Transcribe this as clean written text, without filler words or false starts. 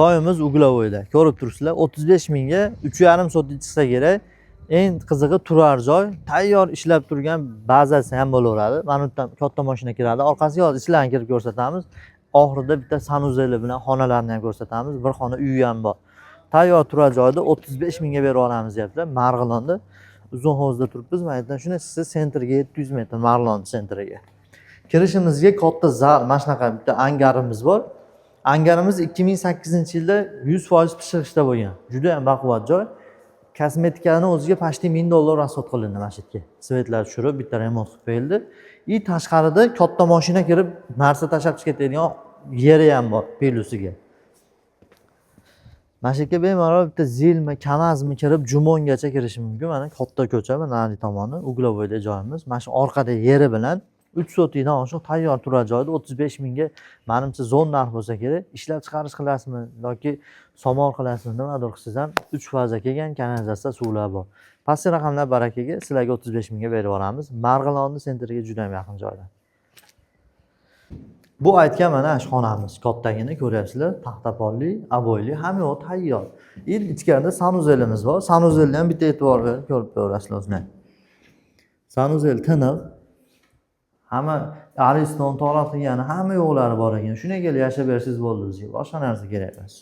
Joyimiz Uglovoyda. Ko'rib turibsizlar, 35 mingga 3,5 soatda chiqsa kerak. Eng qizig'i turar joy, tayyor ishlab turgan bazasi ham bo'laveradi. Mana bu yerdan katta mashina kiradi. Orqasiga hozir ishlarni kirib ko'rsatamiz. Oxirida bitta sanuzeli bilan xonalarni ham ko'rsatamiz. Bir xona uyi ham bor. Tayyor turar joyda 35 mingga berib olamiz deyaptilar. Marg'ilonda Uzun hovuzda turibmiz. Mana yerdan shuni siz sentrga 700 metr Marg'ilon sentriga. Kirishimizga katta zal, mana shunaqa bitta angarimiz bor. Angarimiz 2008-yilda 100% pishirishda bo'lgan. Juda ham baquvvat joy. Kosmetikani o'ziga pashti $1000 rasxod qilindi mana shu yerga. Svetlar tushirib, bitta remont qilib qo'yildi. Tashqarida katta mashina kirib, narsa tashab chiqib ketadigan yeri ham bor pelusiga. Mana shu yerga bemalol bitta zilmi, kamazmi kirib, jumongacha kirish mumkin. Mana katta ko'cha, mana nari tomoni Uglovoyda joyimiz. Mana shu orqada yeri bilan 3 soatdan oshiq tayyor turar joyda 35 mingga menimcha zo'n narx bo'lsa kerak. Ishlab chiqarish qilasizmi yoki somon qilasizmi, nimadir qilsangiz ham 3 faza kelgan kanalizatsiya suvlar bor. Pastki raqamlar barakaga sizlarga 35 mingga berib olamiz. Marg'ilonni sentriga juda ham yaqin joyda. Bu aytgan mana shu xonamiz, kattagina ko'ryapsizlar, taxtapolli, aboyli, hamma yo'q tayyor. Ichkarida sanuzelimiz bor. Sanuzelga ham bitta e'tibor berib ko'rib ko'rasizlar o'zinglar. Sanuzel tiniq. Hamma ariston to'g'ri qilgani hamma yo'qlari bor ekan. Shunga kelib yashab bersangiz bo'ldi bizga. Boshqa narsa kerak emas.